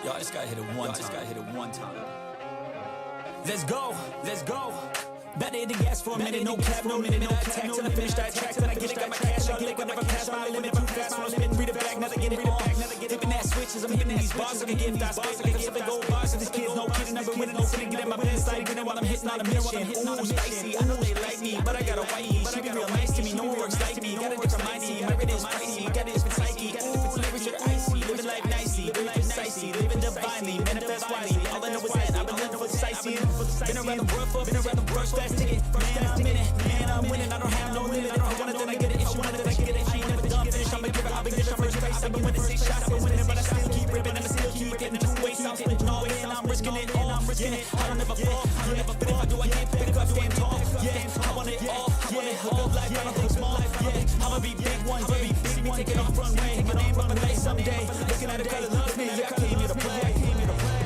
Yo, I just got hit it one time. Let's go, let's go. Better hit the gas for a minute, no cap, no minute, no contact. Till I finish that track, till I get it, got my cash, I get it, whenever pass my limit, too fast, when I'm spitting, read it back, never get it on. Dipping that switches, I'm hitting these bars, I can get that space, I can get the gold bars, and these kids, no kidding, never winning, no sitting, get in my best, like getting while I'm hitting on a mission. Ooh, spicy, I know they like me, but I got a whitey, she be real nice to me, no one works like me, got a different mindset, my rate is pricey, got a different psyche, ooh, lyrics are icy, living life nicely, living precisely, living divinely, manifest wisely, all I know is that I've been living for the sightseeing, been around the world, fast ticket, man, I'm in it, man, I'm winning, I don't have no limit, if I want it, then I get it, if you want it, then I get it, I ain't never done, finish, I'm a giver, I've been giving first place, I've been winning 6 shots, I've been winning, but I still keep ripping, and I still keep getting 2 ways, I'm spitting all in, I'm risking it all, I'm risking it, I don't ever fall, I don't ever fit, if I do, I can't pick up, stand tall, yeah, I want it all, I want it, a good life, I don't think small, yeah, I'ma be big one day, see me taking off runway, my name on the face someday, looking at a girl that loves me, yeah, I came here to play, I came here to play.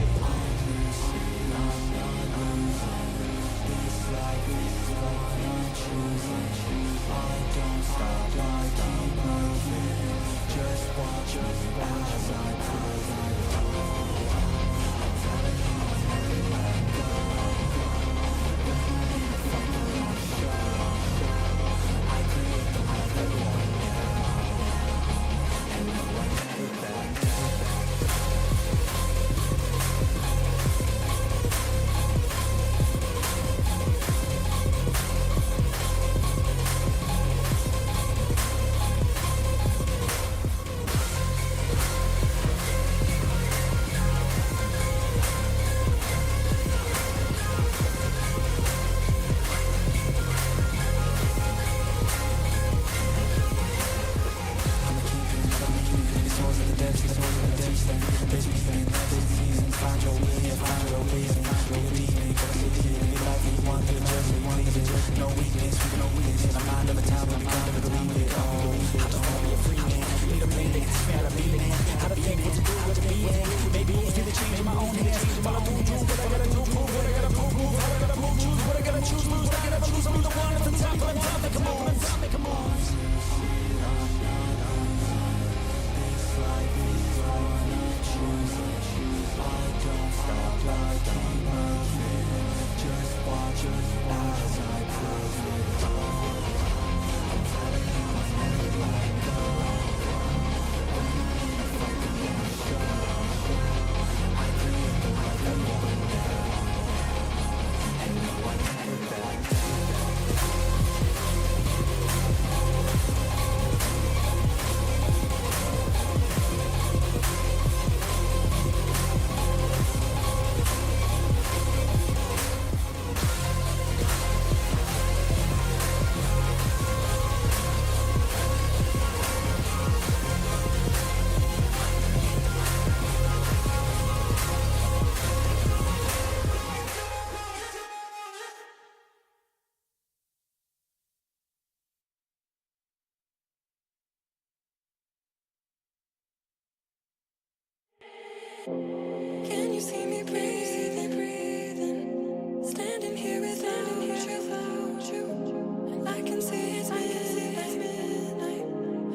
Can you see me breathing, standing here without you. I can see it's midnight.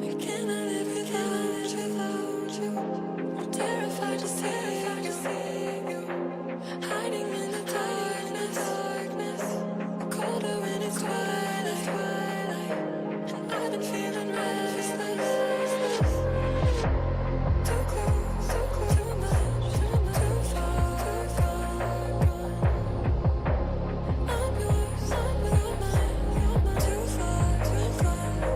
I cannot live without you. I'm terrified to see you. Hiding in the darkness. Colder when it's twilight. And I've been feeling restless. Too close, too much, too far gone. I'm yours, you're mine, too far gone. Too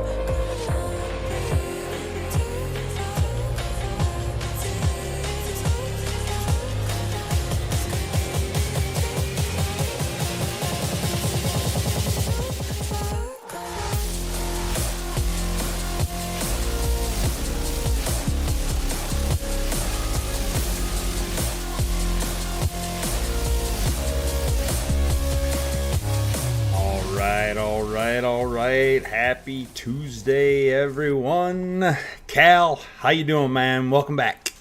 All right. Happy Tuesday, everyone. Cal, how you doing, man? Welcome back.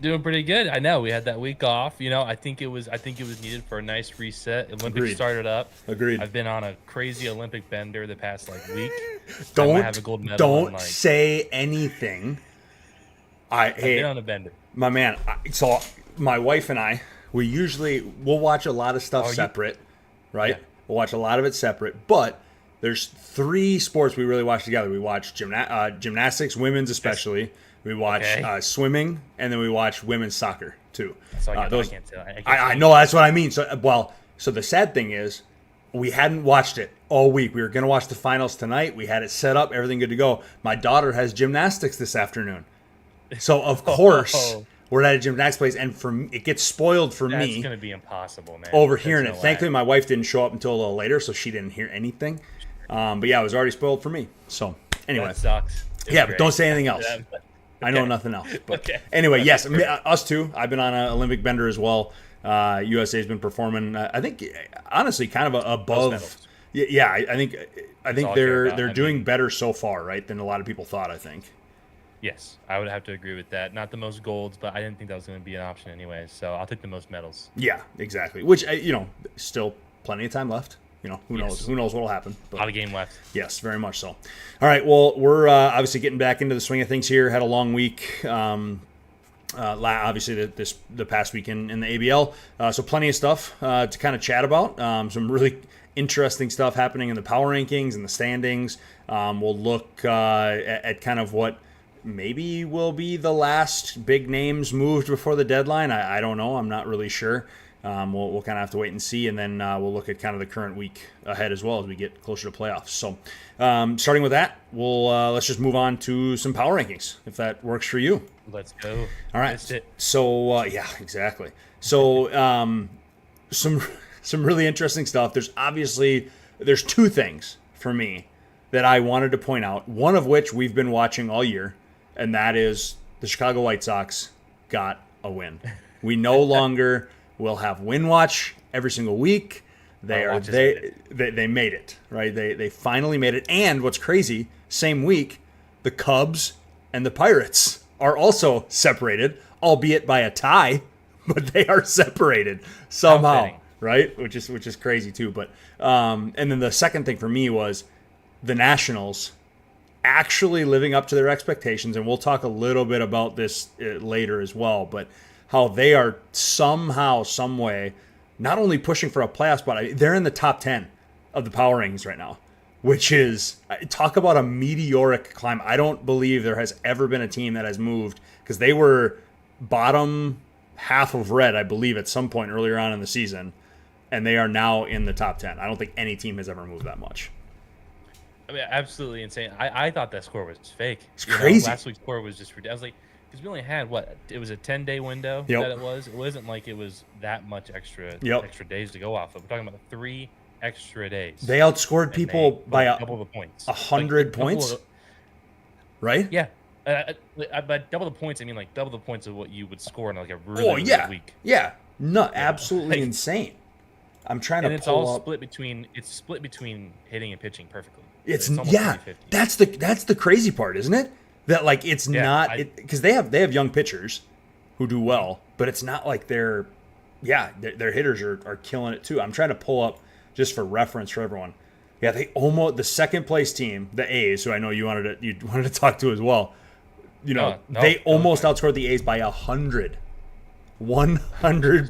Doing pretty good. I know we had that week off. You know, I think it was needed for a nice reset. Olympics started up. Agreed. I've been on a crazy Olympic bender the past week. Don't say anything. I've been on a bender. My man. So my wife and I, we'll watch a lot of stuff separate, right? Yeah. We'll watch a lot of it separate, but there's 3 sports we really watch together. We watch gymnastics, women's especially. We watch swimming, and then we watch women's soccer too. So I know, that's what I mean. So the sad thing is, we hadn't watched it all week. We were going to watch the finals tonight. We had it set up, everything good to go. My daughter has gymnastics this afternoon, so of course we're at a gymnastics place, and it gets spoiled for me. It's going to be impossible, man. Overhearing it. Thankfully, my wife didn't show up until a little later, so she didn't hear anything. But yeah, it was already spoiled for me. So anyway, that sucks. But don't say anything else. I know nothing else. But anyway, yes, us too. I've been on an Olympic bender as well. USA's been performing. I think honestly, kind of above. Yeah, I think they're doing better so far, right, than a lot of people thought. I think. Yes, I would have to agree with that. Not the most golds, but I didn't think that was going to be an option anyway. So I'll take the most medals. Yeah, exactly. Which still plenty of time left. Who knows? Who knows what'll happen? But, a lot of game left. Yes, very much so. All right. Well, we're obviously getting back into the swing of things here. Had a long week. Obviously, the past week in the ABL. So plenty of stuff to kind of chat about. Some really interesting stuff happening in the power rankings and the standings. We'll look at kind of what maybe will be the last big names moved before the deadline. I don't know. I'm not really sure. We'll kind of have to wait and see, and then we'll look at kind of the current week ahead as well as we get closer to playoffs. So, starting with that, let's just move on to some power rankings, if that works for you. Let's go. All right. So, yeah, exactly. So, some really interesting stuff. There's 2 things for me that I wanted to point out. One of which we've been watching all year, and that is the Chicago White Sox got a win. We no longer will have Win Watch every single week. They made it, right? They finally made it. And what's crazy, same week, the Cubs and the Pirates are also separated, albeit by a tie, but they are separated somehow, right? Which is crazy too. But and then the second thing for me was the Nationals actually living up to their expectations, and we'll talk a little bit about this later as well, but how they are somehow, some way, not only pushing for a playoff spot, they're in the top 10 of the power rankings right now, which is, talk about a meteoric climb. I don't believe there has ever been a team that has moved, because they were bottom half of red, I believe, at some point earlier on in the season, and they are now in the top 10. I don't think any team has ever moved that much. I mean, absolutely insane. I thought that score was fake. It's crazy. Last week's score was just ridiculous. I was like, because we only had it was a 10-day window that it was. It wasn't like it was that much extra days to go off of. We're talking about 3 extra days. They outscored people by double the points. 100 points, right? Yeah. By double the points, I mean like double the points of what you would score in like a really good week. Yeah. No, absolutely insane. I'm trying to pull up. It's split between hitting and pitching perfectly. It's yeah. 50-50. That's the crazy part, isn't it? That like it's not because they have young pitchers who do well, but it's not like their hitters are killing it too. I'm trying to pull up just for reference for everyone. Yeah, the second place team, the A's, who I know you wanted to talk to as well. They almost outscored the A's by 100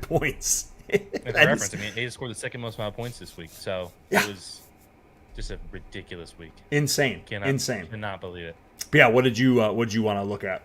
points. And for reference, A's scored the second most amount of points this week, so it was just a ridiculous week. Insane. Insane. Cannot believe it. But yeah, what did you want to look at?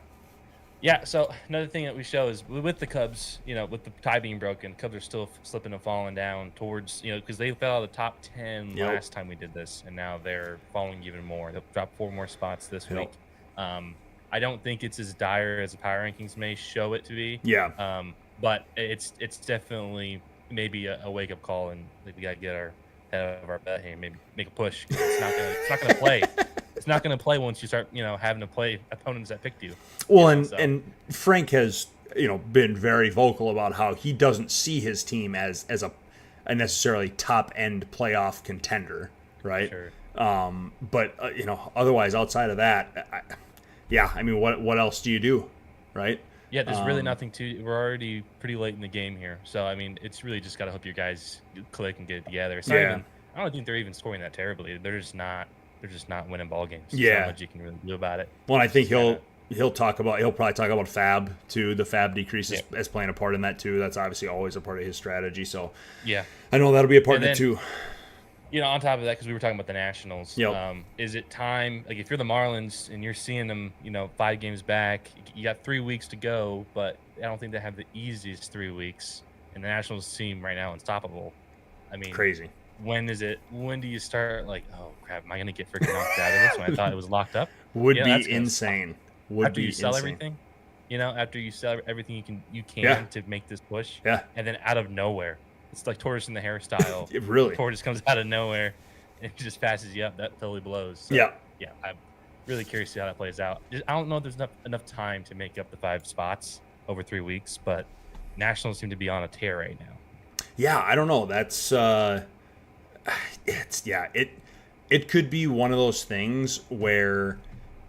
Yeah, so another thing that we show is with the Cubs, with the tie being broken, Cubs are still slipping and falling down towards, because they fell out of the top 10 last time we did this, and now they're falling even more. They'll drop 4 more spots this week. I don't think it's as dire as the power rankings may show it to be. Yeah. But it's definitely maybe a wake up call, and we got to get our head out of our bet here, maybe make a push. It's not gonna play. It's not going to play once you start, having to play opponents that picked you. Well, and Frank has, been very vocal about how he doesn't see his team as a necessarily top end playoff contender, right? Sure. But otherwise, outside of that, what else do you do, right? Yeah, there's really nothing to. We're already pretty late in the game here, so it's really just got to hope your guys click and get it together. I don't think they're even scoring that terribly. They're just not winning ball games. There's not much you can really do about it. Well, I think he'll probably talk about FAB too. The FAB decrease as playing a part in that too. That's obviously always a part of his strategy. So I know that'll be a part of it too. On top of that, because we were talking about the Nationals, is it time? Like if you're the Marlins and you're seeing them, 5 games back, you got 3 weeks to go, but I don't think they have the easiest 3 weeks. And the Nationals seem right now unstoppable. Crazy. When do you start like, oh crap, am I gonna get freaking knocked out of this when I thought it was locked up? Would be insane. After you sell everything, after you sell everything you can to make this push, and then out of nowhere, it's like tortoise in the hairstyle. It really, tortoise comes out of nowhere and it just passes you up. That totally blows. So, I'm really curious to see how that plays out. I don't know if there's enough time to make up the 5 spots over 3 weeks, but Nationals seem to be on a tear right now. Yeah, I don't know. That's it could be one of those things where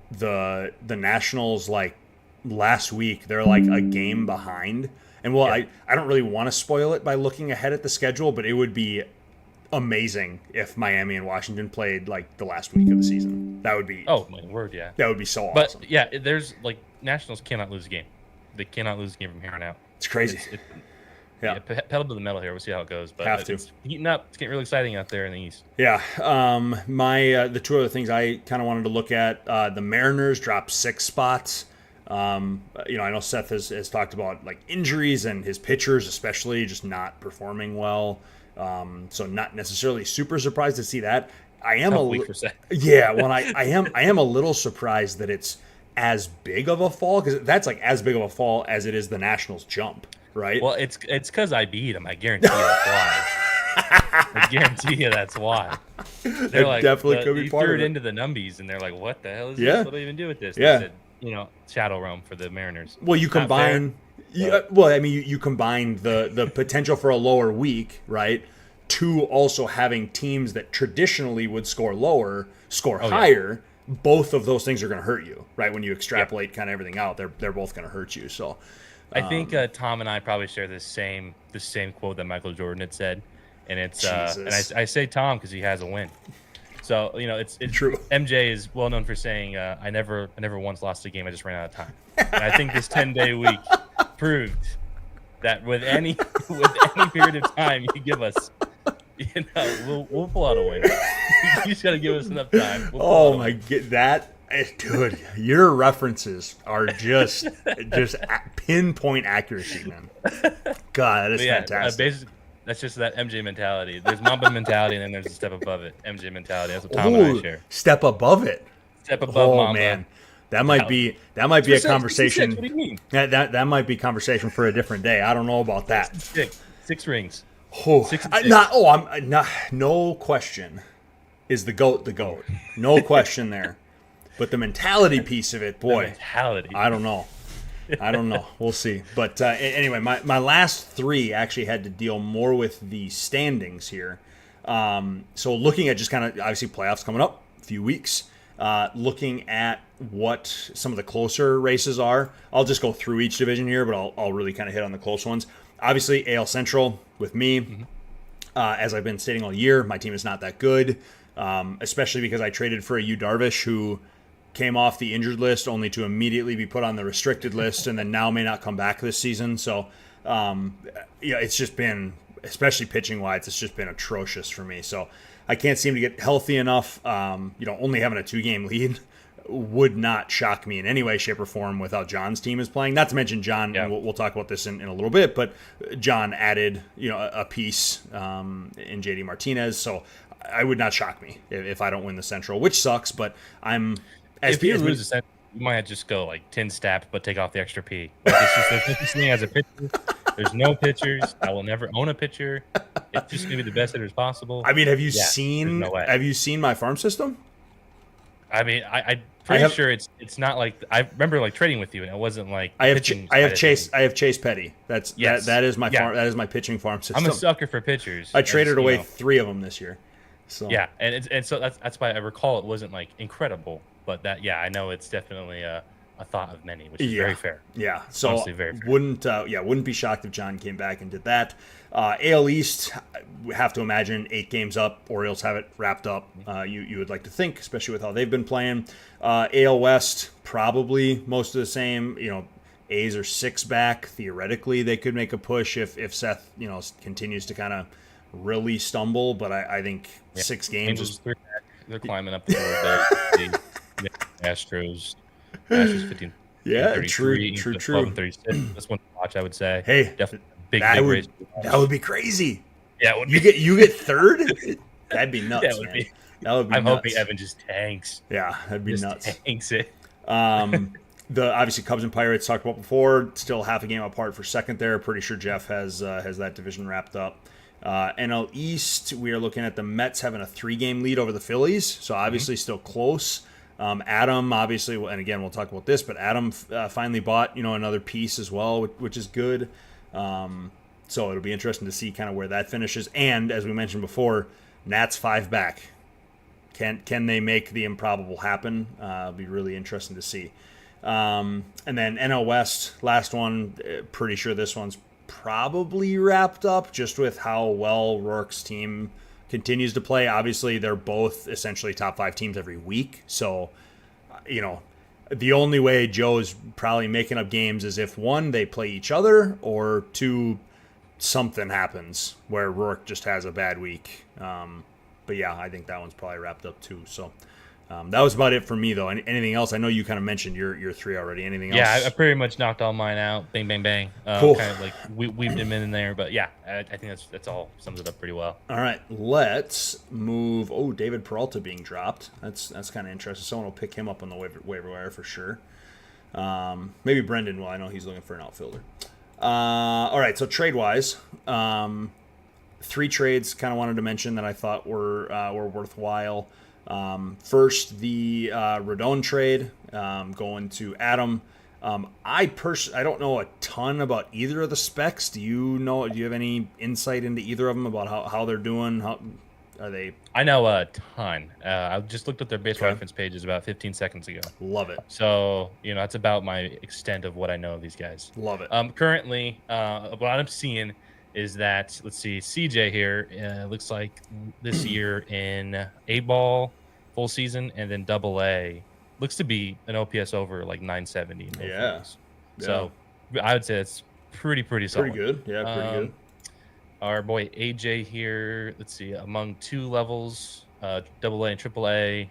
the Nationals, like last week, they're like a game behind. And I don't really want to spoil it by looking ahead at the schedule, but it would be amazing if Miami and Washington played like the last week of the season. That would be my word, yeah. That would be so awesome. But there's like Nationals cannot lose a game. They cannot lose a game from here on out. It's crazy. Pedal to the metal here. We'll see how it goes. But it's heating up. It's getting really exciting out there in the East. Yeah. The 2 other things I kind of wanted to look at, the Mariners dropped 6 spots. I know Seth has talked about like injuries and his pitchers especially just not performing well. So not necessarily super surprised to see that. I am I am a little surprised that it's as big of a fall, because that's like as big of a fall as it is the Nationals jump. Right. Well, it's because I beat them. I guarantee you that's why. I guarantee you that's why. They're like, definitely could be part threw of it it into the numbies, and they're like, "What the hell is this? What do I even do with this?" Yeah. They said, shadow realm for the Mariners. Well, you combine. You combine the potential for a lower week, right, to also having teams that traditionally would score lower score higher. Yeah. Both of those things are going to hurt you, right? When you extrapolate kind of everything out, they're both going to hurt you. So. I think Tom and I probably share the same quote that Michael Jordan had said, and it's and I say Tom because he has a win. So it's true. MJ is well known for saying I never once lost a game. I just ran out of time. And I think this 10-day week proved that with any period of time you give us, we'll pull out a win. You just got to give us enough time. Oh my god, that. Dude, your references are just pinpoint accuracy, man. God, that is fantastic. That's just that MJ mentality. There's Mamba mentality, and then there's a step above it. MJ mentality. That's what Tom and I share. Step above it. Step above Mamba. Man, that might be a conversation. What do you mean? That might be conversation for a different day. I don't know about that. 6 rings. Oh, no question. Is the GOAT the GOAT? No question there. But the mentality piece of it, boy, I don't know. We'll see. But anyway, my last 3 actually had to deal more with the standings here. So looking at just kind of obviously playoffs coming up, a few weeks, looking at what some of the closer races are. I'll just go through each division here, but I'll really kind of hit on the close ones. Obviously, AL Central with me. As I've been stating all year, my team is not that good, especially because I traded for a Yu Darvish who came off the injured list only to immediately be put on the restricted list and then now may not come back this season. So, it's just been, especially pitching-wise, it's just been atrocious for me. So I can't seem to get healthy enough. Only having a 2-game lead would not shock me in any way, shape, or form without John's team is playing. Not to mention John, and we'll talk about this in a little bit, but John added, a piece in JD Martinez. So I would not shock me if I don't win the Central, which sucks, but I'm... If you lose the Central, you might just go like 10 stap, but take off the extra P. Like, it's just, there's no such thing as a pitcher. There's no pitchers. I will never own a pitcher. It's just gonna be the best hitters possible. I mean, have you seen my farm system? I mean, I'm pretty sure it's not like I remember like trading with you, and it wasn't like I have Chase Petty. That is my farm. That is my pitching farm system. I'm a sucker for pitchers. I traded away 3 of them this year. So yeah, and so that's why I recall it wasn't like incredible, but I know it's definitely a thought of many, which is very fair. Yeah, so honestly, very fair. Wouldn't be shocked if John came back and did that. AL East, we have to imagine 8 games up. Orioles have it wrapped up. You would like to think, especially with how they've been playing. AL West, probably most of the same. A's are 6 back. Theoretically, they could make a push if Seth continues to kind of really stumble. But I think 6 games is... They're climbing up the board. The Astros 15. Yeah, true. 36. That's one to watch, I would say. Hey, definitely big race. That would be crazy. Yeah, you get third. That'd be nuts. That would be. I'm nuts. hoping Evan just tanks. Yeah, that'd be nuts. Tanks it. The obviously Cubs and Pirates talked about before. Still half a game apart for second there. Pretty sure Jeff has that division wrapped up. NL East, we are looking at the Mets having a 3-game lead over the Phillies, so obviously still close. Adam, obviously, and again, we'll talk about this, but Adam finally bought, another piece as well, which is good. So it'll be interesting to see kind of where that finishes. And as we mentioned before, Nats 5 back. Can they make the improbable happen? It'll be really interesting to see. And then NL West, last one, pretty sure this one's probably wrapped up just with how well Rourke's team continues to play. Obviously, they're both essentially top 5 teams every week. So, the only way Joe's probably making up games is if 1, they play each other, or 2, something happens where Rourke just has a bad week. But yeah, I think that one's probably wrapped up too. So that was about it for me, though. Anything else? I know you kind of mentioned your 3 already. Anything else? Yeah, I pretty much knocked all mine out. Bang, bang, bang. Cool. Kind of like weaved them in there. But yeah, I think that's all sums it up pretty well. All right, let's move. Oh, David Peralta being dropped. That's kind of interesting. Someone will pick him up on the waiver wire for sure. Maybe Brendan will. I know he's looking for an outfielder. All right, so trade-wise, 3 trades kind of wanted to mention that I thought were worthwhile. First, the Rodon trade going to Adam. I don't know a ton about either of the specs. Do you have any insight into either of them about how they're doing? How are they? I know a ton. I just looked at their base reference pages about 15 seconds ago. Love it. So, that's about my extent of what I know of these guys. Love it. Currently, what I'm seeing is that, let's see, CJ here looks like this year in A-ball full season and then AA looks to be an OPS over like 970. Yeah. So I would say it's pretty solid. Pretty good. Yeah, pretty good. Our boy AJ here, let's see, among 2 levels, AA and AAA.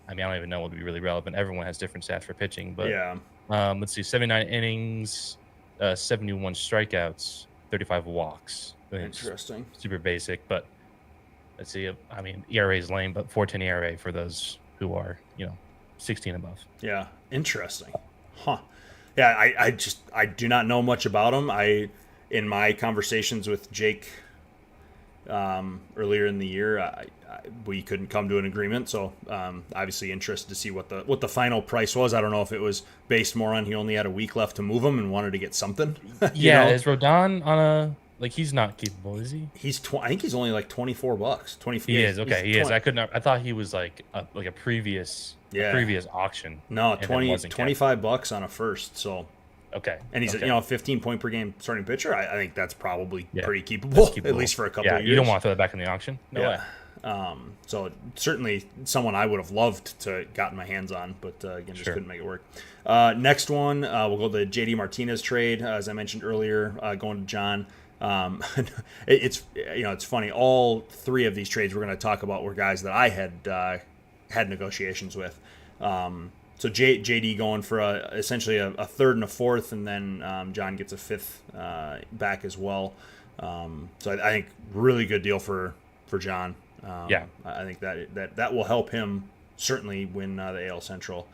I mean, I don't even know what would be really relevant. Everyone has different stats for pitching, but let's see, 79 innings, 71 strikeouts, 35 walks. Interesting. Super basic, but let's see. I mean, ERA is lame, but 4.10 ERA for those who are, 16 above. Yeah, interesting. Huh. Yeah, I do not know much about him. In my conversations with Jake earlier in the year, we couldn't come to an agreement. So obviously interested to see what the final price was. I don't know if it was based more on he only had a week left to move him and wanted to get something. Yeah, is Rodon on a he's not capable, is he? I think he's only like $24. 24. He is. Okay, he is. I thought he was like a previous auction. No, $25 on a first. So Okay. And he's okay. a 15 point per game starting pitcher. I think that's probably pretty keepable, That's keepable. at least for a couple of years. You don't want to throw that back in the auction. No way. So certainly someone I would have loved to gotten my hands on, but again, just couldn't make it work. Next one, we'll go the JD Martinez trade, as I mentioned earlier, going to John. It's funny. All three of these trades we're going to talk about were guys that I had negotiations with. So JD going for essentially a third and a fourth, and then John gets a fifth back as well. So I think really good deal for John. I think that will help him certainly win the AL Central.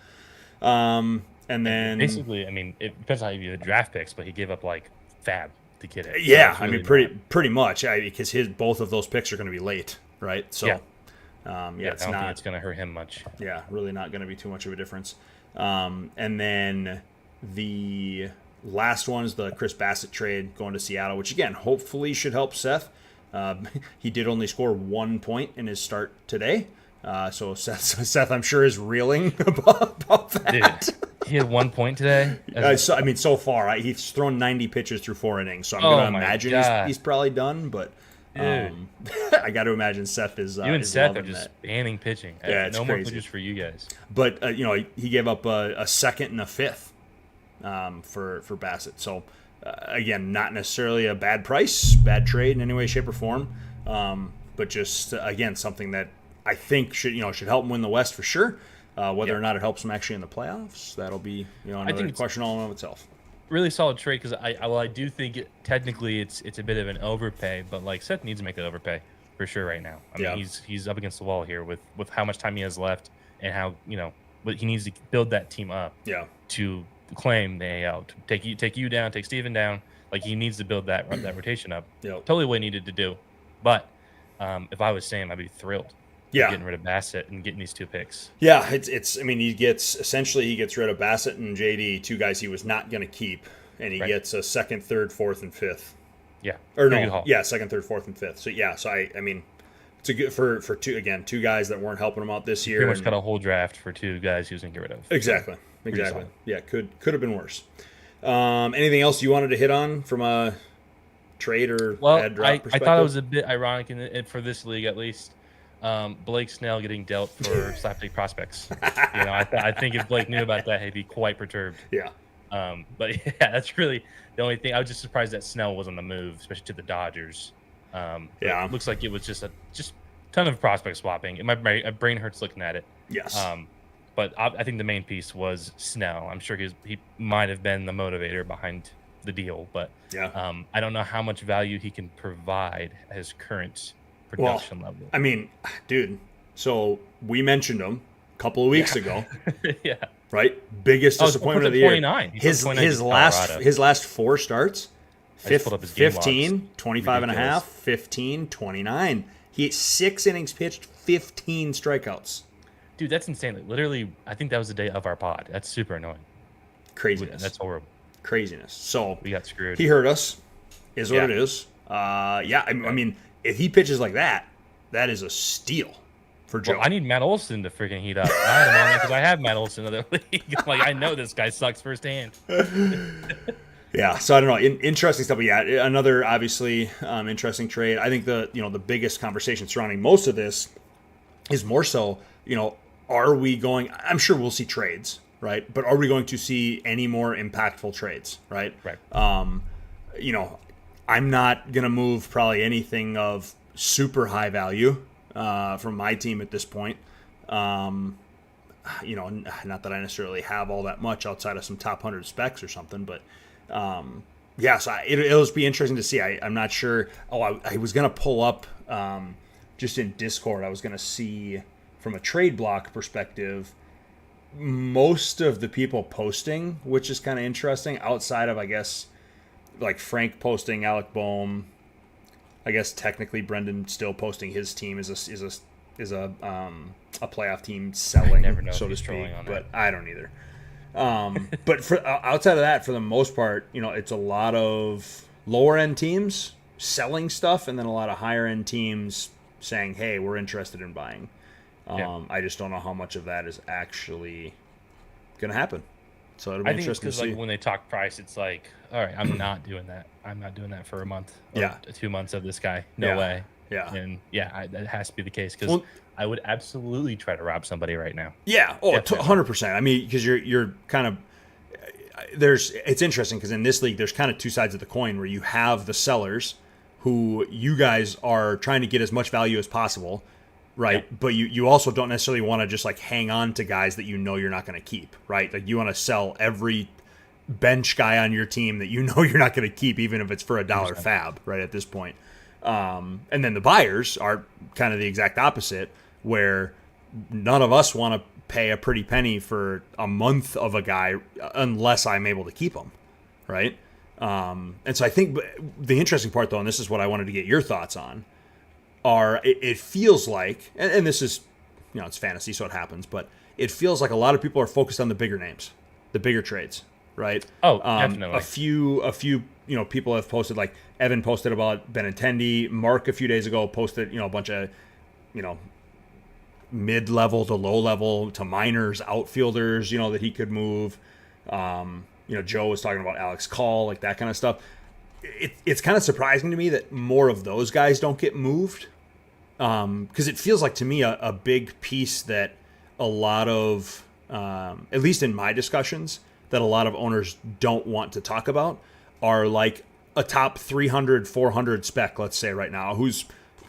And then basically, I mean, it depends on how you view the draft picks, but he gave up like fab to get it. Yeah, so really pretty much because both of those picks are going to be late, right? So I don't think it's going to hurt him much. Yeah, really not going to be too much of a difference. And then the last one is the Chris Bassett trade going to Seattle, which again hopefully should help Seth. He did only score 1 point in his start today. So Seth, I'm sure, is reeling about that. Dude, he had 1 point today? So far, he's thrown 90 pitches through 4 innings. So I'm going to imagine he's probably done. But I got to imagine Seth is you and Seth are just banning pitching. Yeah, it's no crazy. more pitches for you guys. But, he gave up a second and a fifth for Bassett. So, again, not necessarily a bad price, bad trade in any way, shape, or form. But just, again, something that I think should help him win the West for sure. Whether or not it helps him actually in the playoffs, that'll be another question all in of itself. Really solid trade because I do think technically it's a bit of an overpay, but like Seth needs to make an overpay for sure right now. I mean he's up against the wall here with how much time he has left and how but he needs to build that team up to claim the AL, to take you down, take Steven down. Like he needs to build that rotation up. Totally what he needed to do. But if I was Sam, I'd be thrilled. Getting rid of Bassett and getting these 2 picks. Yeah, it's. I mean, he gets rid of Bassett and JD, 2 guys he was not going to keep, and he gets a second, third, fourth, and fifth. Yeah, or no, second, third, fourth, and fifth. So I mean, it's a good for 2 guys that weren't helping him out this year. Pretty much got a whole draft for 2 guys he was going to get rid of. Exactly. Yeah, could have been worse. Anything else you wanted to hit on from a trade or ad drop perspective? I thought it was a bit ironic for this league at least. Blake Snell getting dealt for slapstick prospects. I think if Blake knew about that, he'd be quite perturbed. Yeah. But that's really the only thing. I was just surprised that Snell was on the move, especially to the Dodgers. It looks like it was just ton of prospect swapping. My brain hurts looking at it. Yes. But I think the main piece was Snell. I'm sure he might have been the motivator behind the deal, but I don't know how much value he can provide at his current production level. I mean, dude, so we mentioned him a couple of weeks ago. Right? Biggest disappointment of the 29. year. His last 4 starts, 15, 25 and a half, 15, 29. He 6 innings pitched, 15 strikeouts. Dude, that's insane. Like, literally, I think that was the day of our pod. That's super annoying. Craziness. That's horrible. Craziness. So we got screwed. He hurt us. Is what it is. I mean, if he pitches like that, that is a steal for Joe. Well, I need Matt Olson to freaking heat up. I had him on there because I have Matt Olson in the league. Like, I know this guy sucks firsthand. Yeah, so I don't know. Interesting stuff. But yeah, another obviously interesting trade. I think the biggest conversation surrounding most of this is more so, are we going? I'm sure we'll see trades, right? But are we going to see any more impactful trades, right? Right. I'm not going to move probably anything of super high value from my team at this point. Not that I necessarily have all that much outside of some top 100 specs or something, but so it'll just be interesting to see. I'm not sure. I was going to pull up just in Discord. I was going to see from a trade block perspective most of the people posting, which is kind of interesting outside of, I guess, like Frank posting Alec Boehm. I guess technically Brendan still posting his team is a playoff team selling, so to speak. But I don't either. But for outside of that, for the most part, it's a lot of lower end teams selling stuff, and then a lot of higher end teams saying, "Hey, we're interested in buying." I just don't know how much of that is actually going to happen. So it'll be I think it's interesting to because see. like when they talk price, it's like, all right, I'm not doing that. I'm not doing that for a month. Or Yeah. 2 months of this guy. No Yeah. way. Yeah. And that has to be the case because Well- I would absolutely try to rob somebody right now. Yeah. Oh, Definitely. 100%. I mean, because you're kind of it's interesting because in this league there's kind of two sides of the coin where you have the sellers who you guys are trying to get as much value as possible, right? Yeah. But you also don't necessarily want to just like hang on to guys that you know you're not going to keep, right? Like you want to sell every bench guy on your team that you know you're not going to keep, even if it's for a dollar 100%. fab, right? At this point, and then the buyers are kind of the exact opposite, where none of us want to pay a pretty penny for a month of a guy unless I'm able to keep him, right? And so I think the interesting part, though, and this is what I wanted to get your thoughts on, it feels like, and this is, it's fantasy, so it happens, but it feels like a lot of people are focused on the bigger names, the bigger trades, right? Oh, definitely. A few, people have posted, like Evan posted about Benintendi. Mark a few days ago posted, a bunch of, mid-level to low-level to minors, outfielders, that he could move. Joe was talking about Alex Call, like that kind of stuff. It's kind of surprising to me that more of those guys don't get moved, because it feels like to me a big piece that a lot of, at least in my discussions, that a lot of owners don't want to talk about are like a top 300, 400 spec, let's say right now, who's,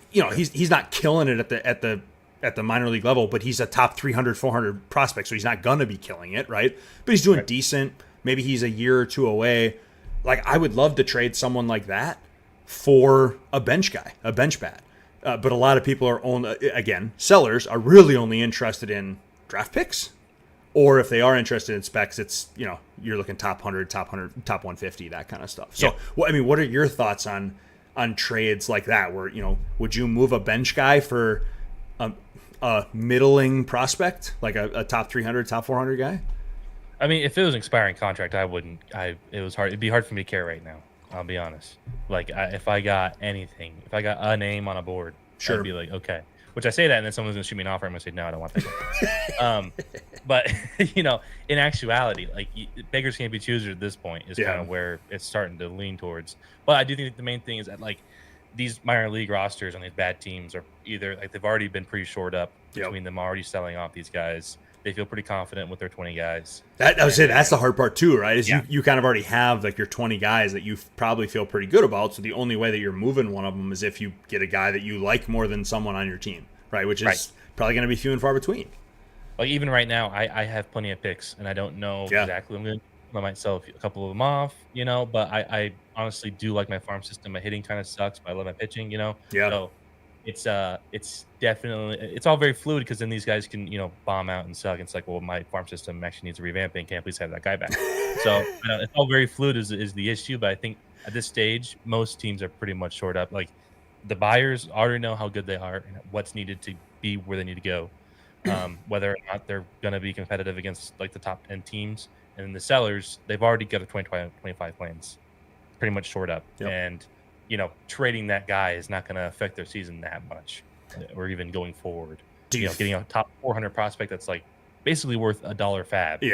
he's not killing it at the minor league level, but he's a top 300, 400 prospect, so he's not going to be killing it, right? But he's doing decent. Maybe he's a year or two away. Like, I would love to trade someone like that for a bench guy, a bench bat. But a lot of people are sellers are really only interested in draft picks. Or if they are interested in specs, it's, you're looking top 100, top 150, that kind of stuff. So, what are your thoughts on trades like that where, would you move a bench guy for a middling prospect, like a top 300, top 400 guy? I mean, if it was an expiring contract, I wouldn't. It was hard. It'd be hard for me to care right now. I'll be honest. Like, if I got anything, if I got a name on a board, sure, I'd be like, okay. Which I say that, and then someone's gonna shoot me an offer. I'm gonna say, no, I don't want that. But in actuality, like beggars can't be choosers at this point. Is kind of where it's starting to lean towards. But I do think the main thing is that like these minor league rosters on these bad teams are either like they've already been pretty shored up between them already selling off these guys. They feel pretty confident with their 20 guys. I would say that's the hard part too, right? Is you kind of already have like your 20 guys that you probably feel pretty good about. So the only way that you're moving one of them is if you get a guy that you like more than someone on your team, right? Which is probably going to be few and far between. Like even right now, I have plenty of picks, and I don't know exactly what I'm going to do. I might sell a couple of them off, but I honestly do like my farm system. My hitting kind of sucks, but I love my pitching, Yeah. So it's definitely, it's all very fluid because then these guys can, bomb out and suck. It's like, well, my farm system actually needs a revamping. Can I please have that guy back? So it's all very fluid is the issue. But I think at this stage, most teams are pretty much shored up. Like the buyers already know how good they are and what's needed to be where they need to go. Whether or not they're going to be competitive against like the top 10 teams. And then the sellers, they've already got a 2025 plans pretty much shored up. Yep. And, trading that guy is not going to affect their season that much or even going forward. Getting a top 400 prospect that's like basically worth $1 fab is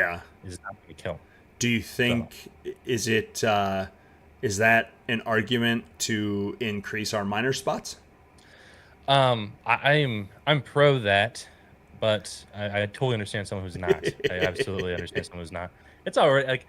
not going to kill. Do you think, is that an argument to increase our minor spots? I'm pro that, but I totally understand someone who's not. I absolutely understand someone who's not. It's already like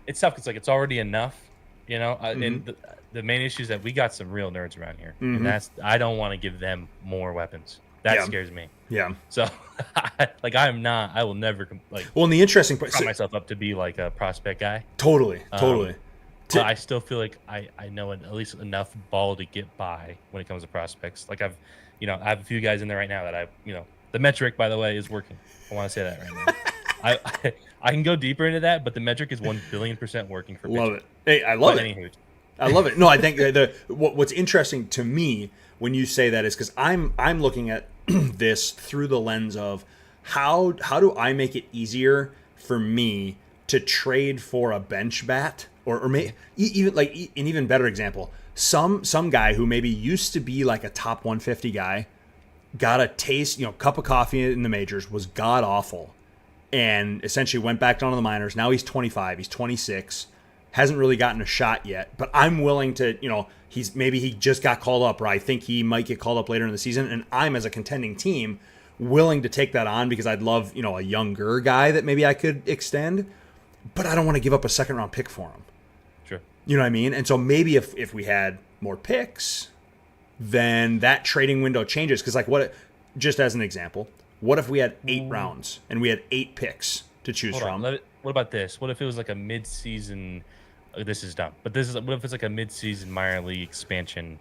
it's tough. It's like it's already enough, And the main issue is that we got some real nerds around here, and I don't want to give them more weapons. That scares me. Yeah. So, I will never Well, and the interesting part, prop myself up to be like a prospect guy. Totally. But I still feel like I know at least enough ball to get by when it comes to prospects. Like I have a few guys in there right now that the metric, by the way, is working. I want to say that right now. I can go deeper into that, but the metric is 1 billion% working for pitching. Love it. Hey, I love it. I love it. No, I think what's interesting to me when you say that is because I'm looking at this through the lens of how do I make it easier for me to trade for a bench bat or even like an even better example, some guy who maybe used to be like a top 150 guy, got a taste, cup of coffee in the majors, was god awful, and essentially went back down to the minors. Now he's 25, he's 26, hasn't really gotten a shot yet, but I'm willing to, maybe he just got called up, or I think he might get called up later in the season, and I'm, as a contending team, willing to take that on because I'd love, a younger guy that maybe I could extend, but I don't want to give up a second-round pick for him. Sure. You know what I mean? And so maybe if we had more picks, then that trading window changes. Because, just as an example, what if we had 8 rounds and we had 8 picks to choose from? What about this? What if it was like a mid-season? This is dumb, but what if it's like a mid-season minor league expansion,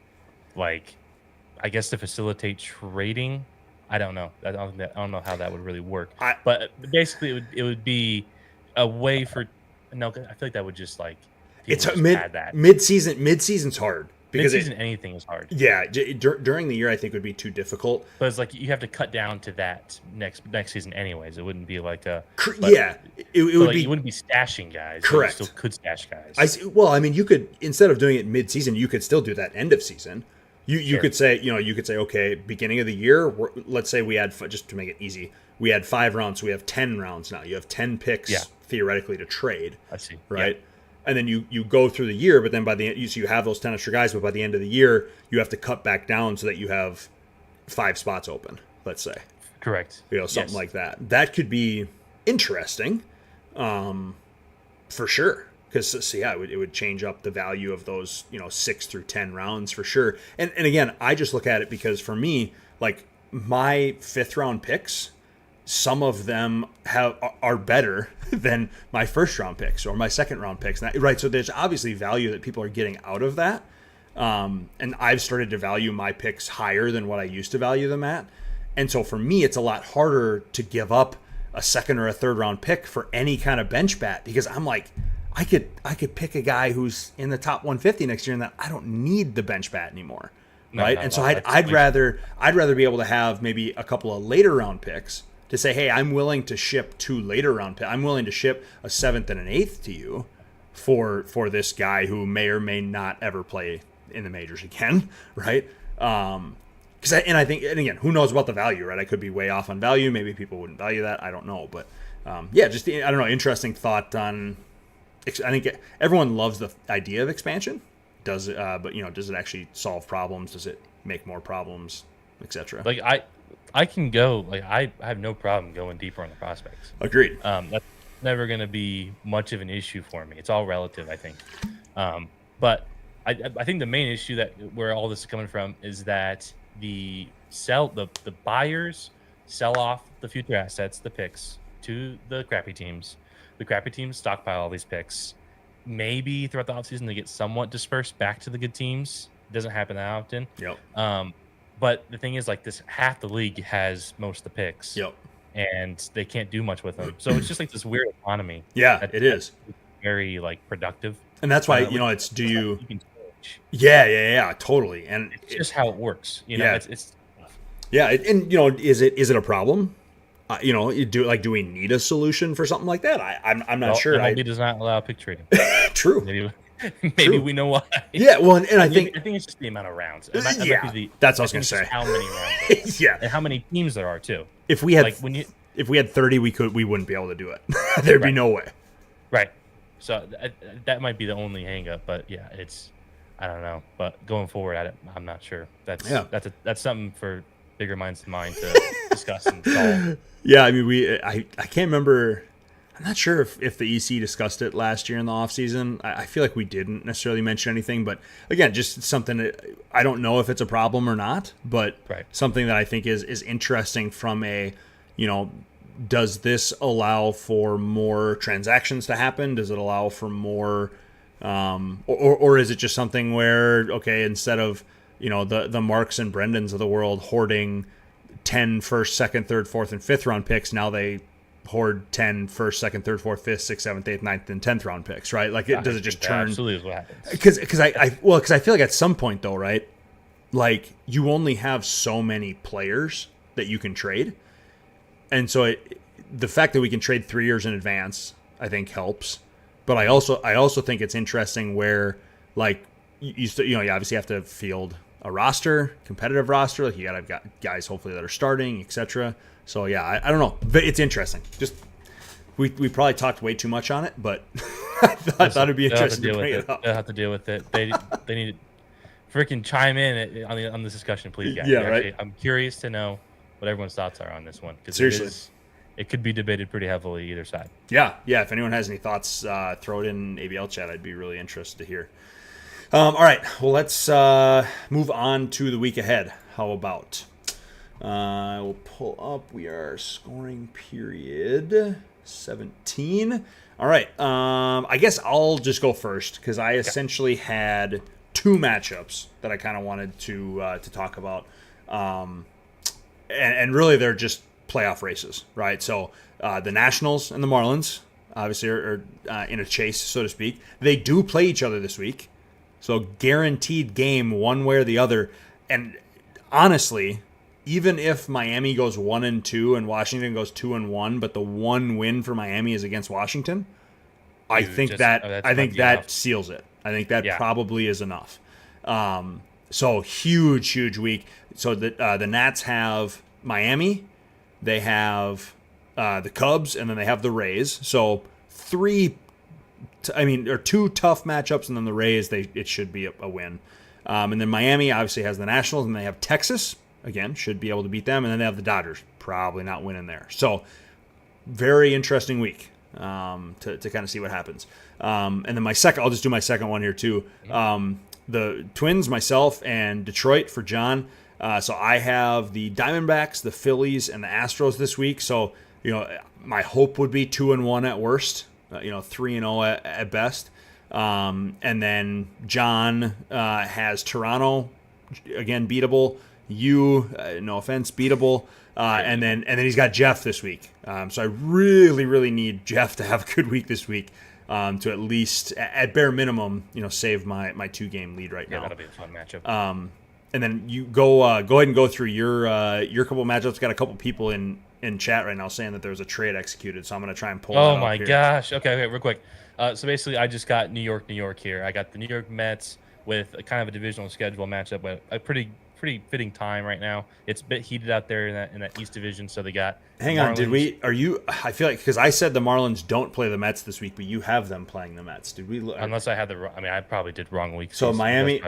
I guess to facilitate trading? I don't know. I don't know how that would really work. But basically, it would be a way for. No, I feel like that would just it's mid-season's hard. Because mid-season, anything is hard. Yeah, during the year, I think would be too difficult. But it's you have to cut down to that next season, anyways. It wouldn't be like a. It would be. You wouldn't be stashing guys. Correct. You still could stash guys. You could, instead of doing it mid-season, you could still do that end of season. You could say, okay, beginning of the year, let's say we had, just to make it easy, we had 5 rounds, so we have 10 rounds now. You have 10 picks theoretically to trade. I see. Right. Yeah. And then you go through the year, but then by the end, so you have those 10 extra guys, but by the end of the year, you have to cut back down so that you have 5 spots open, let's say. Correct. Something like that. That could be interesting, for sure. Because, it would change up the value of those, 6 through 10 rounds for sure. And again, I just look at it because for me, my 5th round picks, some of them are better than my 1st round picks or my 2nd round picks. Right. So there's obviously value that people are getting out of that. And I've started to value my picks higher than what I used to value them at. And so for me, it's a lot harder to give up a 2nd or a 3rd round pick for any kind of bench bat, because I'm like, I could pick a guy who's in the top 150 next year, and that I don't need the bench bat anymore. Right. And so I'd rather be able to have maybe a couple of later round picks to say, hey, I'm willing to ship 2 later round picks. I'm willing to ship a 7th and an 8th to you for this guy who may or may not ever play in the majors again, right? I think, and again, who knows about the value, right? I could be way off on value. Maybe people wouldn't value that. I don't know, but just I don't know. Interesting thought on. I think everyone loves the idea of expansion. Does it? But does it actually solve problems? Does it make more problems, etc.? I can go. I have no problem going deeper on the prospects. Agreed. That's never going to be much of an issue for me. It's all relative, I think. But I think the main issue where all this is coming from is that the buyers sell off the future assets, the picks, to the crappy teams. The crappy teams stockpile all these picks. Maybe throughout the offseason they get somewhat dispersed back to the good teams. It doesn't happen that often. Yep. But the thing is, this half the league has most of the picks. Yep. And they can't do much with them. So it's just this weird economy. Yeah, it is. Very productive. And that's why, it's do you Yeah, totally. And it's just how it works. It's yeah, and is it a problem? Do we need a solution for something like that? I'm not sure. MLB does not allow pick trading. True. Maybe we know why. Yeah, well, and I think it's just the amount of rounds. That's what I was going to say. How many rounds? Yeah, and how many teams there are too. If we had if we had 30, we wouldn't be able to do it. There'd be no way. Right. So that might be the only hang up, but yeah, I don't know. But going forward at it, I'm not sure. That's something for bigger minds than mine to discuss and solve. Yeah, I mean, I can't remember. I'm not sure if the EC discussed it last year in the offseason. I feel like we didn't necessarily mention anything, but again, just something that I don't know if it's a problem or not, but something that I think is interesting from a, does this allow for more transactions to happen? Does it allow for more, or is it just something where, okay, instead of, the Marks and Brendans of the world hoarding 10 first, second, third, fourth, and fifth round picks, now they hoard 10 first, second, third, fourth, fifth, sixth, seventh, eighth, ninth, and 10th round picks, right? Does it just turn? Absolutely is what happens. Because I feel like at some point though, right? You only have so many players that you can trade, and so the fact that we can trade 3 years in advance, I think helps. But I also think it's interesting where you obviously have to field a roster, competitive roster. You got guys hopefully that are starting, etc. So yeah, I don't know. It's interesting. Just We probably talked way too much on it, but I thought it'd be interesting to bring it up. They'll have to deal with it. They need to freaking chime in on this discussion, please, guys. Yeah, right. I'm curious to know what everyone's thoughts are on this one, because Seriously. it could be debated pretty heavily either side. Yeah. If anyone has any thoughts, throw it in ABL chat. I'd be really interested to hear. All right. Well, let's move on to the week ahead. How about? We'll pull up. We are scoring period 17. All right. I guess I'll just go first because I essentially had two matchups that I kind of wanted to talk about, and really they're just playoff races, right? So the Nationals and the Marlins obviously are in a chase, so to speak. They do play each other this week, so guaranteed game one way or the other. And honestly, even if Miami goes 1-2 and Washington goes 2-1, but the one win for Miami is against Washington, I think that seals it. I think that probably is enough. So huge week. So the Nats have Miami, they have the Cubs, and then they have the Rays. So two tough matchups, and then the Rays, it should be a win. And then Miami obviously has the Nationals, and they have Texas. Again, should be able to beat them. And then they have the Dodgers, probably not winning there. So very interesting week to kind of see what happens. And then I'll just do my second one here too. The Twins, myself, and Detroit for John. So I have the Diamondbacks, the Phillies, and the Astros this week. So, my hope would be 2-1 at worst, 3-0 at best. And then John has Toronto, again, beatable. No offense, beatable. And then he's got Jeff this week. So I really need Jeff to have a good week this week, to at least, at bare minimum, save my 2-game lead right now. That'll be a fun matchup. And then you go ahead and go through your couple of matchups. Got a couple people in chat right now saying that there was a trade executed, so I'm going to try and pull. Oh my gosh! Okay, real quick. So basically, I just got New York here. I got the New York Mets with a kind of a divisional schedule matchup, but a pretty fitting time right now. It's a bit heated out there in that East Division, so they got. Hang on, I feel like, because I said the Marlins don't play the Mets this week, but you have them playing the Mets. Did we? Unless I had I probably did wrong week. So Miami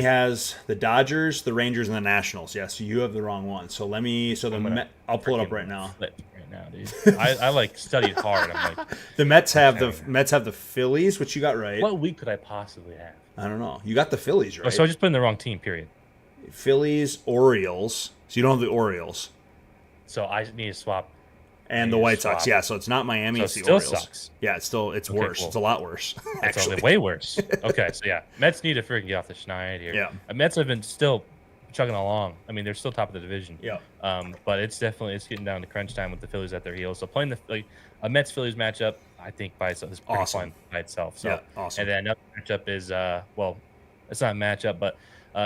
has the Dodgers, the Rangers, and the Nationals. Yeah, so you have the wrong one. So I'll pull it up right now. Right now, dude. I studied hard. I'm like, the Mets have the Phillies, which you got right. What week could I possibly have? I don't know. You got the Phillies right. So I just put in the wrong team. Period. Phillies, Orioles. So you don't have the Orioles. So I need to swap. And the White Sox. Yeah, so it's not Miami, it's the Orioles. Sucks. Yeah, it's worse. Cool. It's a lot worse. It's way worse. Okay, so yeah. Mets need to freaking get off the schneid here. Yeah. Mets have been still chugging along. I mean, they're still top of the division. Yeah. But it's getting down to crunch time with the Phillies at their heels. So playing a Mets Phillies matchup, I think by itself is pretty fun by itself. So awesome. And then another matchup is it's not a matchup, but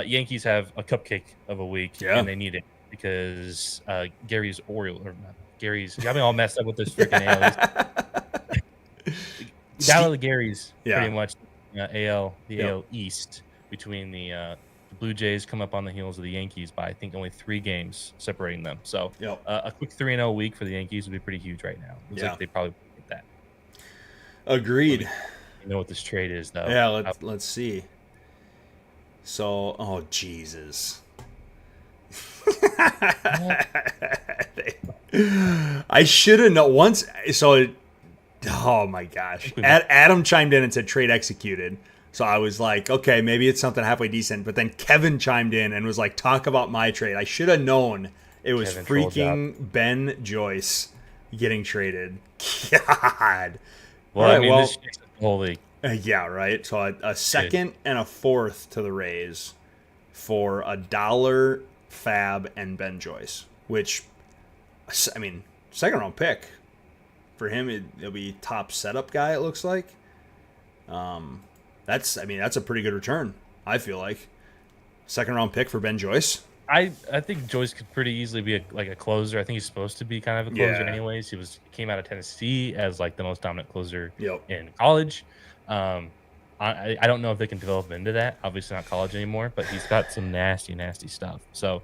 Yankees have a cupcake of a week, and they need it because Gary's Orioles, or not Gary's, got me all messed up with this freaking AL. Down to the Gary's, pretty much AL East, between the Blue Jays come up on the heels of the Yankees by I think only 3 games separating them. So a quick 3-0 week for the Yankees would be pretty huge right now. Looks like they probably get that. Agreed. You know what this trade is, though. Yeah, let's see. So, oh Jesus. I should have known once. So, oh my gosh. Adam chimed in and said trade executed. So I was like, okay, maybe it's something halfway decent. But then Kevin chimed in and was like, talk about my trade. I should have known it was Kevin freaking Ben Joyce getting traded. God. Well, this is the whole league. Yeah, right. So a second and a fourth to the Rays for $1, Fab, and Ben Joyce, which, I mean, second round pick for him. It'll be top setup guy. It looks like. That's a pretty good return. I feel like second round pick for Ben Joyce. I think Joyce could pretty easily be a closer. I think he's supposed to be kind of a closer anyways. He came out of Tennessee as the most dominant closer in college. I don't know if they can develop him into that. Obviously not college anymore, but he's got some nasty stuff. So,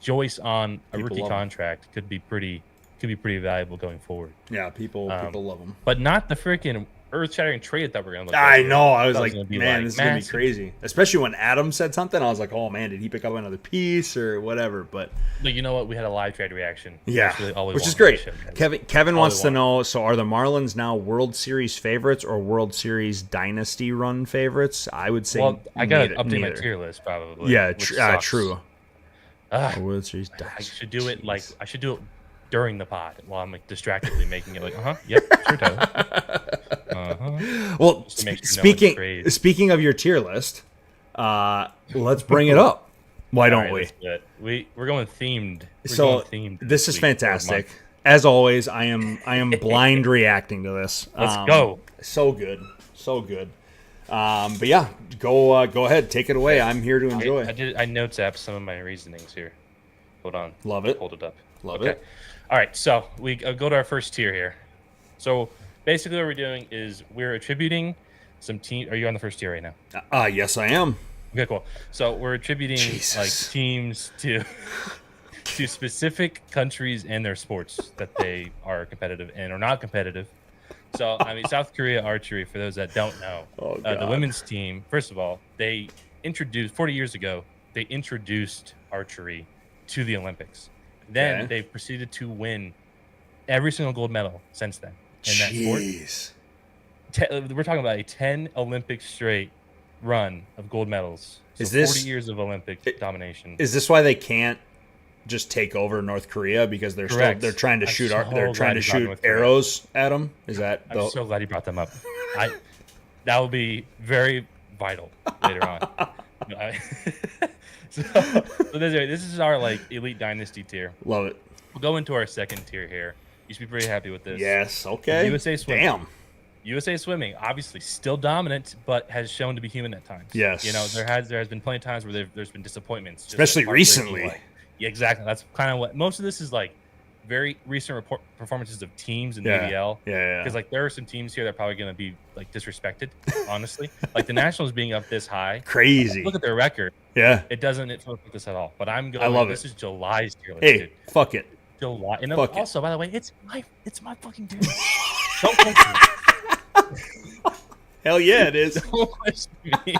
Joyce on a rookie contract could be pretty could be pretty valuable going forward. Yeah, people love them. But not the freaking earth-shattering trade that we're going to look at. I know. I was like, gonna be man, this is going to be massive. crazy. Especially when Adam said something. I was like, oh, man, did he pick up another piece or whatever? But you know what? We had a live trade reaction. yeah, That's really all we which want is great. on this show, guys. Kevin All wants we to want. know, so are the Marlins now World Series favorites or World Series Dynasty run favorites? I would say Well, I got to update my neither. tier list probably. Yeah, which sucks. true. Ugh. World Series I Dynasty. should do it during the pod while I'm like distractedly making it like, yep, sure, Tyler. Well, to make sure no one trades. speaking of your tier list, let's bring it up. Why don't All right, we? let's do it. We're going themed. We're So going themed this is week or fantastic. month. As always, I am blind reacting to this. Let's go. So good, so good. But yeah, go ahead, take it away. I'm here to enjoy. I notes app some of my reasonings here. Hold on. Love it. Hold it up. Love Okay. it. All right, so we go to our first tier here. So basically, what we're doing is we're attributing some team. Are you on the first tier right now? Yes, I am. Okay, cool. So we're attributing Jesus. like teams to specific countries and their sports that they are competitive in or not competitive. So I mean, South Korea archery. For those that don't know, Oh, the God. women's team. First of all, they introduced 40 years ago. They introduced archery to the Olympics. Then Okay. they proceeded to win every single gold medal since then in that sport. Jeez. We're talking about a 10 Olympic straight run of gold medals. So Is this- 40 years of Olympic domination? Is this why they can't just take over North Korea because they're Correct. they're trying to I'm shoot so they're trying to glad you brought shoot North Korea. arrows at them? Is that I'm so glad you brought them up. That will be very vital later on. So this is our like elite dynasty tier. love it? We'll go into our second tier here. You should be pretty happy with this. Yes. Okay. USA Swimming. Damn. USA Swimming, obviously still dominant, but has shown to be human at times. Yes. You know, there has been plenty of times where there's been disappointments. just Especially like heartbreaking, recently. like- yeah, exactly. That's kind of what most of this is like. Very recent performances of teams in the Yeah. ABL. Yeah. Because like there are some teams here that are probably going to be like disrespected, honestly. Like the Nationals being up this high. Crazy. Look at their record. Yeah. It doesn't influence this at all. But I'm going. I love this it. is July's tier list, Hey, dude. fuck it. July. And fuck it. also, by the way, it's my fucking tier list. Don't question me. Hell yeah, it is. Don't question me.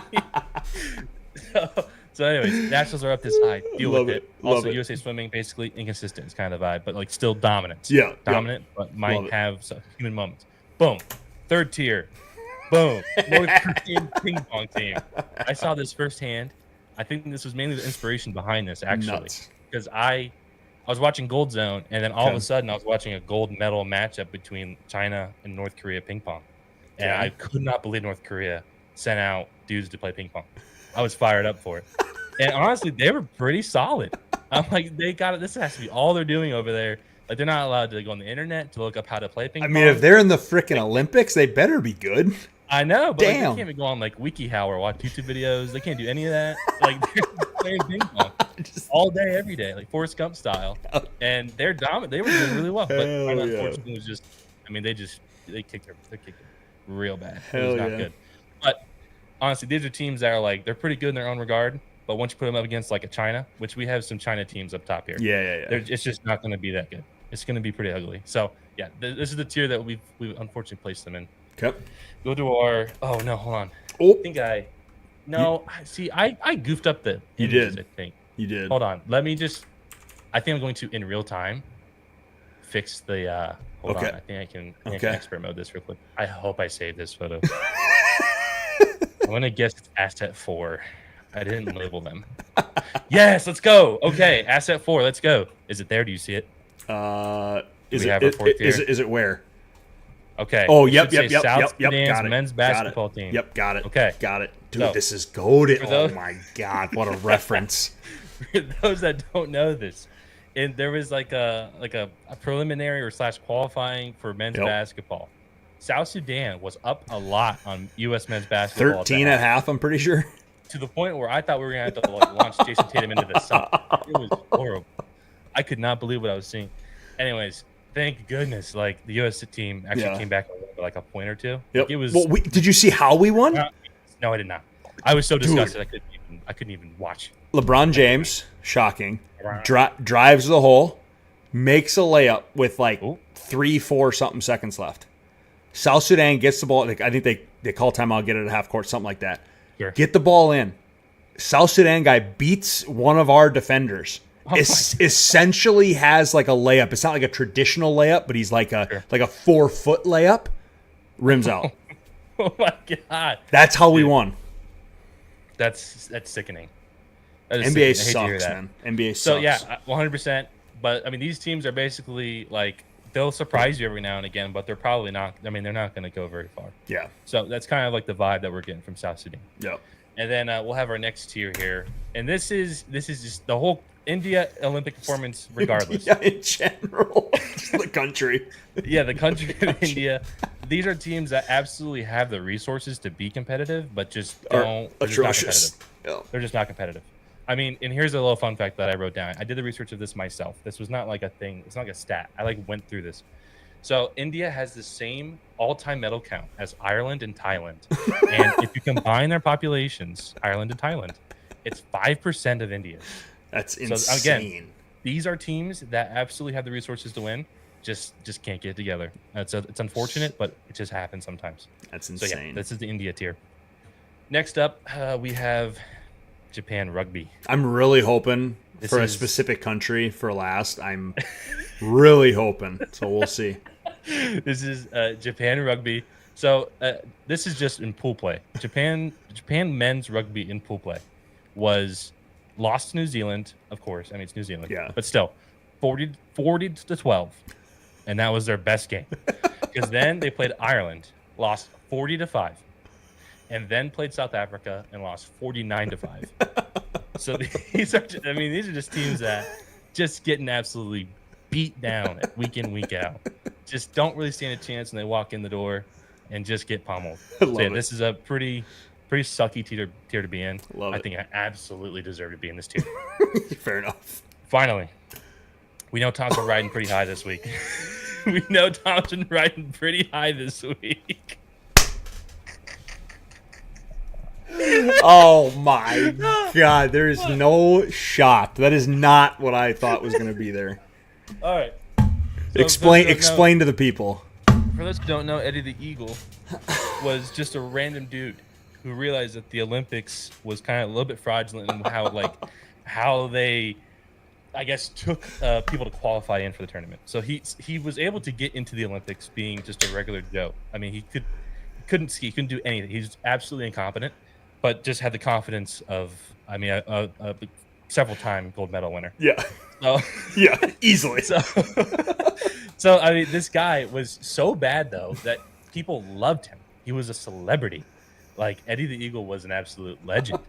So anyways, Nationals are up this high. Deal Love with it. it. Love Also, it. USA Swimming basically inconsistent. It's kind of the vibe, but like still dominant. Yeah. Dominant, but Love might it. have some human moments. Boom. Third tier. Boom. North Korean ping pong team. I saw this firsthand. I think this was mainly the inspiration behind this, actually, Nuts. because I was watching Gold Zone, and then all of Okay. a sudden I was watching a gold medal matchup between China and North Korea ping pong, and Okay. I could not believe North Korea sent out dudes to play ping pong. I was fired up for it, and honestly, they were pretty solid. I'm like, they got it. This has to be all they're doing over there. Like, they're not allowed to go on the internet to look up how to play ping I pong. mean, if they're in the freaking Olympics, they better be good. I know, but like, Damn. they can't even go on like WikiHow or watch YouTube videos. They can't do any of that. Like, they're playing ping pong all day, every day, like Forrest Gump style. And they're dominant. They were doing really well, but Hell China, yeah. unfortunately, was just. I mean, they kicked it real bad. It Hell was not yeah. good. But honestly, these are teams that are like they're pretty good in their own regard. But once you put them up against like a China, which we have some China teams up top here, Yeah. it's just not going to be that good. It's going to be pretty ugly. So yeah, this is the tier that we've unfortunately placed them in. Okay. Go to our. Oh no, hold on. Oh, I think I goofed up the You images, did. I think. you did. Hold on. Let me just. I think I'm going to in real time fix the. Hold Okay. on. I think I can Okay. expert mode this real quick. I hope I saved this photo. I'm gonna guess it's asset 4. I didn't label them. Yes, let's go. Okay, asset 4. Let's go. Is it there? Do you see it? Is we it have a fourth is tier? it is it where? Okay. Oh, It yep, should yep, say South yep. Sudan's Got it. men's Got it. basketball team. Yep, got it. Okay. Got it. Dude, So, this is goated. for Oh those- my god, what a reference. For those that don't know this, and there was like a preliminary or / qualifying for men's Yep. basketball. South Sudan was up a lot on U.S. men's basketball. 13 and a half, I'm pretty sure. To the point where I thought we were gonna have to like launch Jason Tatum into the sun. It was horrible. I could not believe what I was seeing. Anyways, thank goodness, like the U.S. team actually Yeah. came back by like a point or two. Yep. Like, it was Well, did you see how we won? no, I did not. I was so Dude. disgusted I couldn't even watch. LeBron James, shocking, Right. drives the hole, makes a layup with like Ooh. 3-4 something seconds left. South Sudan gets the ball. I think they call timeout, get it at half court, something like that. Sure. Get the ball in. South Sudan guy beats one of our defenders. Essentially has like a layup. It's not like a traditional layup, but he's like a 4-foot layup. Rims out. Oh my god. That's how we won. That's sickening. That is NBA sickening. I hate to hear sucks, that. man. NBA sucks. So yeah, 100%. But I mean, these teams are basically like they'll surprise you every now and again, but they're probably not. I mean, they're not going to go very far. Yeah. So that's kind of like the vibe that we're getting from South Sudan. Yep. And then we'll have our next tier here, and this is just the whole India Olympic performance, regardless. Yeah, in general, just the country. Yeah, the country of India. These are teams that absolutely have the resources to be competitive, but just don't. They're just not Atrocious. competitive. They're just not competitive. I mean, and here's a little fun fact that I wrote down. I did the research of this myself. This was not like a thing. It's not like a stat. I like went through this. So India has the same all-time medal count as Ireland and Thailand. And if you combine their populations, Ireland and Thailand, it's 5% of India's. That's So insane. again, these are teams that absolutely have the resources to win, just can't get it together. It's unfortunate, but it just happens sometimes. That's So insane. yeah, this is the India tier. Next up, we have Japan rugby. I'm really hoping This for a is- specific country for last. I'm really hoping. So we'll see. This is Japan rugby. So this is just in pool play. Japan men's rugby in pool play was lost to New Zealand, of course. I mean, it's New Zealand. Yeah. But still, 40 to 12. And that was their best game. Because then they played Ireland, lost 40 to 5. And then played South Africa and lost 49 to 5. So these are just teams that just getting absolutely beat down week in, week out. Just don't really stand a chance, and they walk in the door and just get pummeled. Love it. This is a pretty sucky tier to be in. Love I it. think I absolutely deserve to be in this tier. Fair enough. Finally, we know Tom's been riding pretty high this week. We know Tom's been riding pretty high this week. Oh my God. There is no shot. That is not what I thought was going to be there. All right. Explain to the people. For those who don't know, Eddie the Eagle was just a random dude who realized that the Olympics was kind of a little bit fraudulent in how they, I guess, took people to qualify in for the tournament. So he was able to get into the Olympics being just a regular Joe. I mean, he couldn't ski, he couldn't do anything. He's absolutely incompetent, but just had the confidence of, I mean, a several-time gold medal winner. Yeah. So, Yeah. Easily. So I mean, this guy was so bad though that people loved him. He was a celebrity. Like Eddie the Eagle was an absolute legend.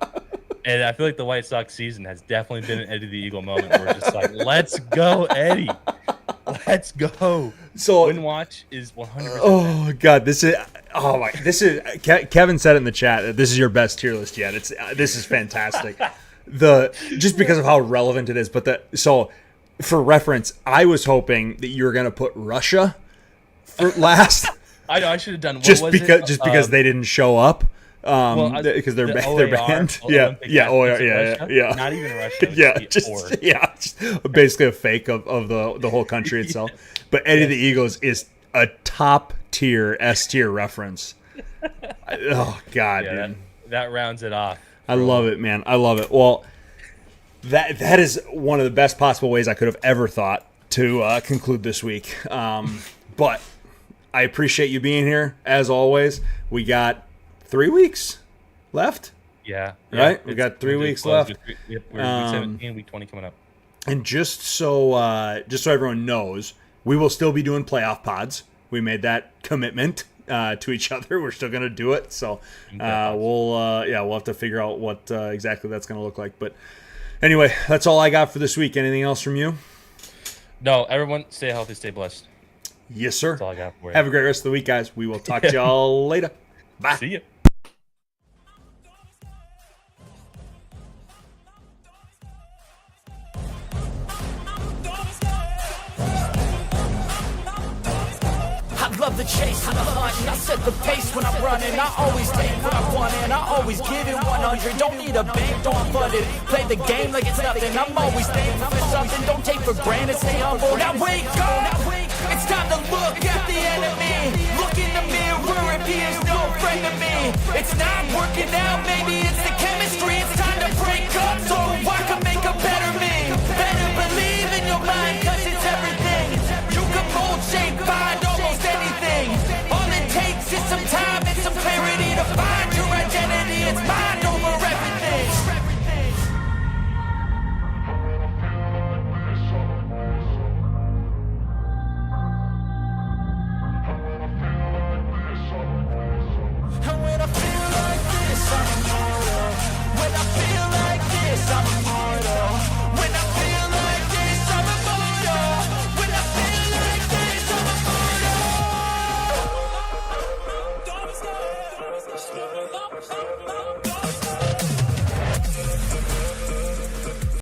And I feel like the White Sox season has definitely been an Eddie the Eagle moment where we're just like, let's go, Eddie. Let's go. So Win watch is 100%. Oh God, this is Kevin said it in the chat that this is your best tier list yet. This is fantastic. Just because of how relevant it is, so for reference, I was hoping that you were going to put Russia for last. I know I should have done just because they didn't show up. Because they're banned. Yeah. Not even Russia. Just basically a fake of the whole country itself. But Eddie the Eagles is a top tier S tier reference. Oh God, dude. That rounds it off. I love it, man. I love it. Well, that is one of the best possible ways I could have ever thought to conclude this week. But I appreciate you being here as always. We got 3 weeks left. Yeah. Right? We got 3 week left. We're week 17, week 20 coming up. And just so everyone knows, we will still be doing playoff pods. We made that commitment to each other. We're still going to do it. So we'll have to figure out what exactly that's going to look like. But anyway, that's all I got for this week. Anything else from you? No, everyone stay healthy, stay blessed. Yes, sir. That's all I got for you. Have a great rest of the week, guys. We will talk to y'all later. Bye. See ya. love the chase and the hunt, and I set the pace when I'm running. I always take what I want and I always give it 100. Don't need a bank, don't fund it. Play the game like it's nothing. I'm always thankful for something. Don't take for granted, stay humble. Now wake up! It's time to look at the enemy. Look in the mirror if he is no friend to me. It's not working out, maybe it's